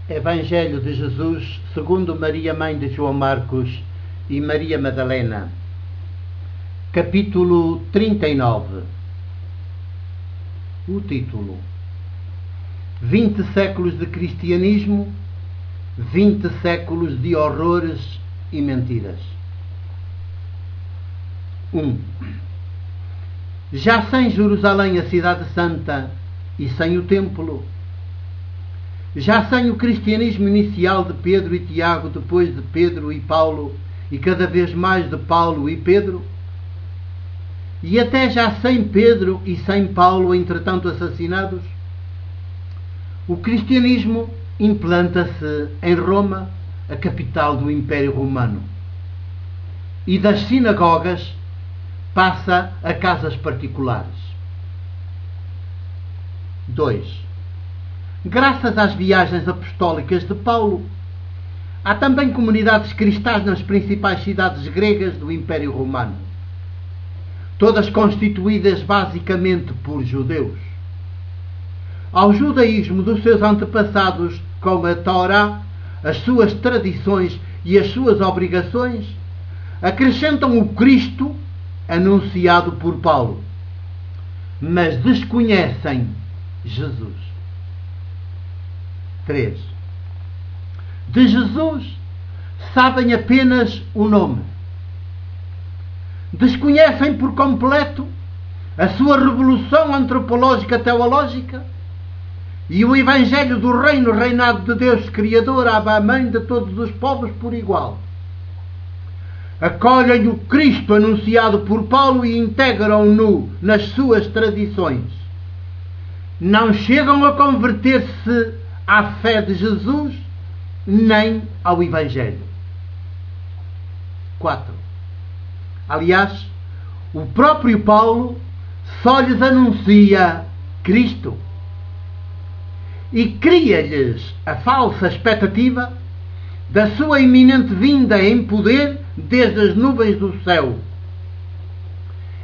Evangelho de Jesus segundo Maria, mãe de João Marcos e Maria Madalena. Capítulo 39. O título: 20 séculos de cristianismo, 20 séculos de horrores e mentiras. 1. Já sem Jerusalém, a cidade santa, e sem o templo, já sem o cristianismo inicial de Pedro e Tiago, depois de Pedro e Paulo, e cada vez mais de Paulo e Pedro, e até já sem Pedro e sem Paulo, entretanto assassinados, o cristianismo implanta-se em Roma, a capital do Império Romano, e das sinagogas passa a casas particulares. 2. Graças às viagens apostólicas de Paulo, há também comunidades cristãs nas principais cidades gregas do Império Romano, todas constituídas basicamente por judeus. Ao judaísmo dos seus antepassados, com a Torá, as suas tradições e as suas obrigações, acrescentam o Cristo anunciado por Paulo, mas desconhecem Jesus. 3. De Jesus sabem apenas o nome. Desconhecem por completo a sua revolução antropológica teológica e o Evangelho do Reino, reinado de Deus Criador, Abba, mãe de todos os povos por igual. Acolhem o Cristo anunciado por Paulo e integram-no nas suas tradições. Não chegam a converter-se à fé de Jesus, nem ao Evangelho. 4. Aliás, o próprio Paulo só lhes anuncia Cristo e cria-lhes a falsa expectativa da sua iminente vinda em poder desde as nuvens do céu.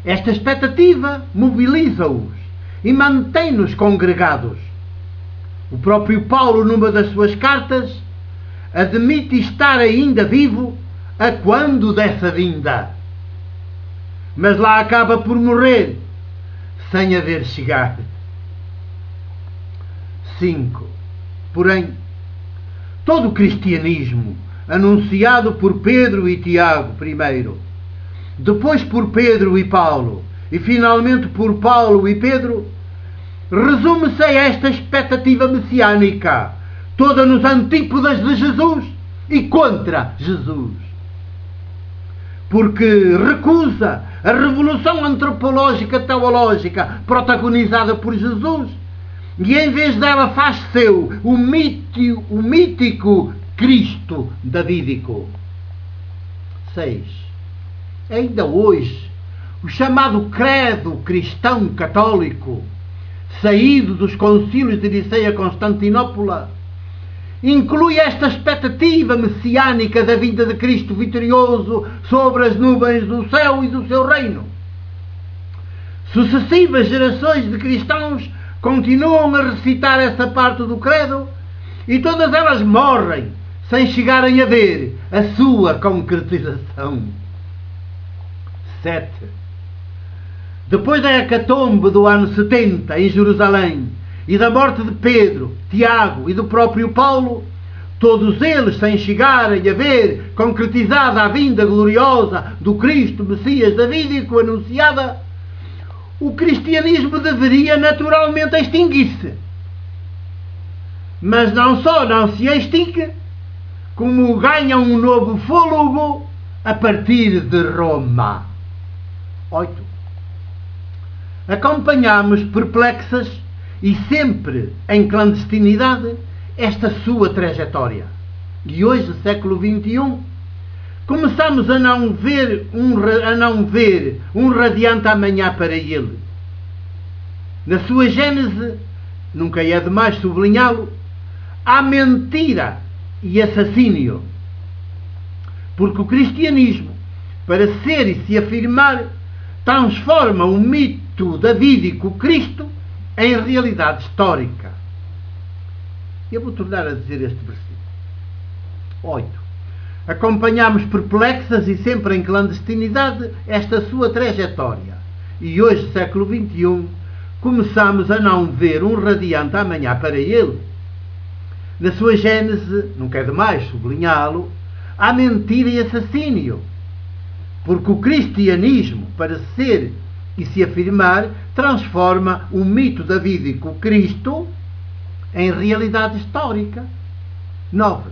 Esta expectativa mobiliza-os e mantém-nos congregados. O próprio Paulo, numa das suas cartas, admite estar ainda vivo a quando dessa vinda, mas lá acaba por morrer sem haver chegado. 5. Porém, todo o cristianismo, anunciado por Pedro e Tiago primeiro, depois por Pedro e Paulo, e finalmente por Paulo e Pedro, resume-se a esta expectativa messiânica, toda nos antípodas de Jesus e contra Jesus. Porque recusa a revolução antropológica teológica protagonizada por Jesus e em vez dela faz seu o mítico Cristo davídico. 6. Ainda hoje, o chamado credo cristão católico, saído dos concílios de Niceia, Constantinopla, inclui esta expectativa messiânica da vinda de Cristo vitorioso sobre as nuvens do céu e do seu reino. Sucessivas gerações de cristãos continuam a recitar essa parte do credo e todas elas morrem sem chegarem a ver a sua concretização. 7. Depois da hecatombe do ano 70 em Jerusalém e da morte de Pedro, Tiago e do próprio Paulo, todos eles sem chegarem a ver concretizada a vinda gloriosa do Cristo Messias davídico anunciada, o cristianismo deveria naturalmente extinguir-se. Mas não só não se extingue, como ganha um novo fôlego a partir de Roma. 8. Acompanhamos perplexas e sempre em clandestinidade esta sua trajetória. E hoje, século XXI, começamos a não ver um radiante amanhã para ele. Na sua gênese, nunca é demais sublinhá-lo, há mentira e assassínio. Porque o cristianismo, para ser e se afirmar, transforma o mito davídico Cristo em realidade histórica. Eu vou tornar a dizer este versículo. 8. Acompanhamos perplexas e sempre em clandestinidade esta sua trajetória. E hoje, século XXI, começamos a não ver um radiante amanhã para ele. Na sua gênese, não quer demais sublinhá-lo, há mentira e assassínio. Porque o cristianismo, para ser e se afirmar, transforma o mito davídico Cristo em realidade histórica. 9.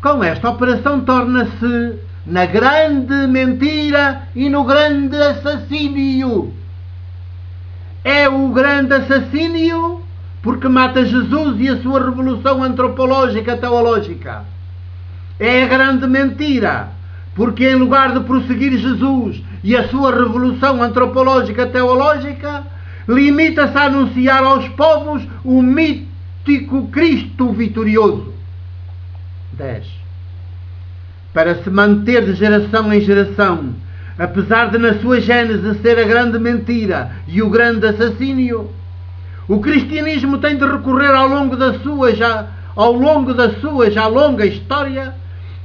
Com esta operação torna-se na grande mentira e no grande assassínio. É o grande assassínio porque mata Jesus e a sua revolução antropológica teológica. É a grande mentira porque, em lugar de prosseguir Jesus e a sua revolução antropológica teológica, limita-se a anunciar aos povos o mítico Cristo vitorioso. 10. Para se manter de geração em geração, apesar de na sua gênese ser a grande mentira e o grande assassínio, o cristianismo tem de recorrer ao longo da sua já longa história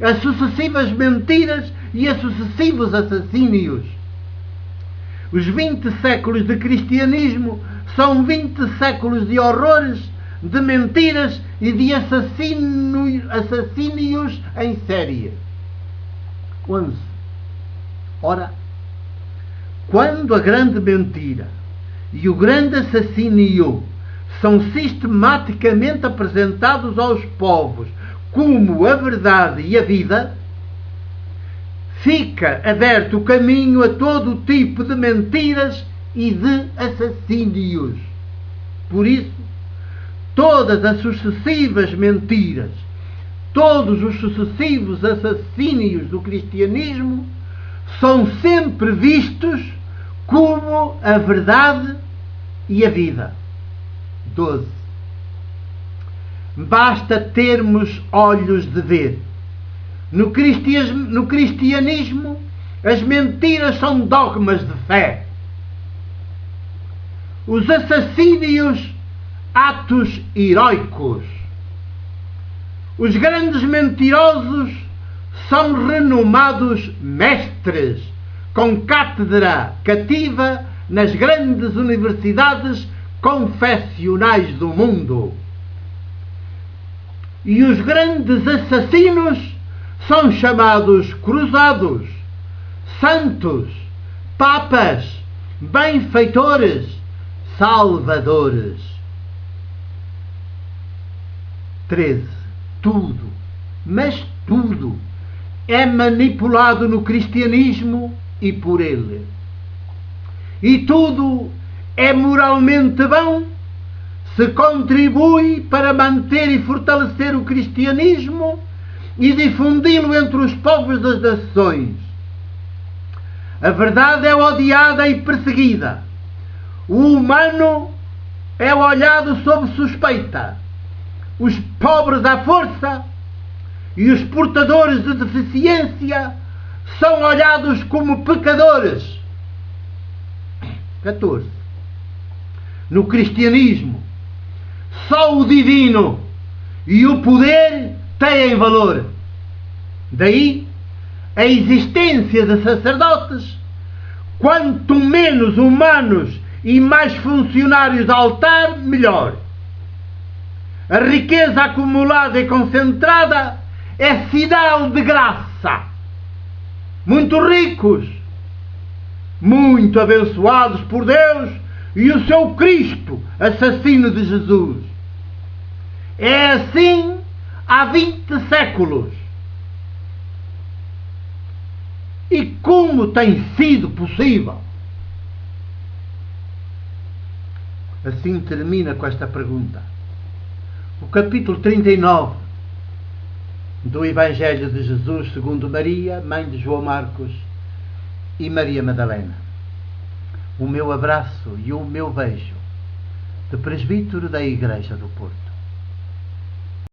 a sucessivas mentiras e a sucessivos assassínios. Os 20 séculos de cristianismo são 20 séculos de horrores, de mentiras e de assassínios em série. 11. Ora, quando a grande mentira e o grande assassínio são sistematicamente apresentados aos povos como a verdade e a vida, fica aberto o caminho a todo o tipo de mentiras e de assassínios. Por isso, todas as sucessivas mentiras, todos os sucessivos assassínios do cristianismo são sempre vistos como a verdade e a vida. 12. Basta termos olhos de ver. No cristianismo, as mentiras são dogmas de fé. Os assassínios, atos heroicos. Os grandes mentirosos são renomados mestres, com cátedra cativa nas grandes universidades confessionais do mundo. E os grandes assassinos são chamados cruzados, santos, papas, benfeitores, salvadores. 13. Tudo, mas tudo, é manipulado no cristianismo e por ele. E tudo é moralmente bom se contribui para manter e fortalecer o cristianismo e difundi-lo entre os povos das nações. A verdade é odiada e perseguida. O humano é olhado sob suspeita. Os pobres à força e os portadores de deficiência são olhados como pecadores. 14. No cristianismo, só o divino e o poder têm valor. Daí a existência de sacerdotes, quanto menos humanos e mais funcionários de altar, melhor. A riqueza acumulada e concentrada é sinal de graça. Muito ricos, muito abençoados por Deus e o seu Cristo, assassino de Jesus. É assim há 20 séculos. E como tem sido possível? Assim termina com esta pergunta o capítulo 39 do Evangelho de Jesus segundo Maria, mãe de João Marcos e Maria Madalena. O meu abraço e o meu beijo de presbítero da Igreja do Porto.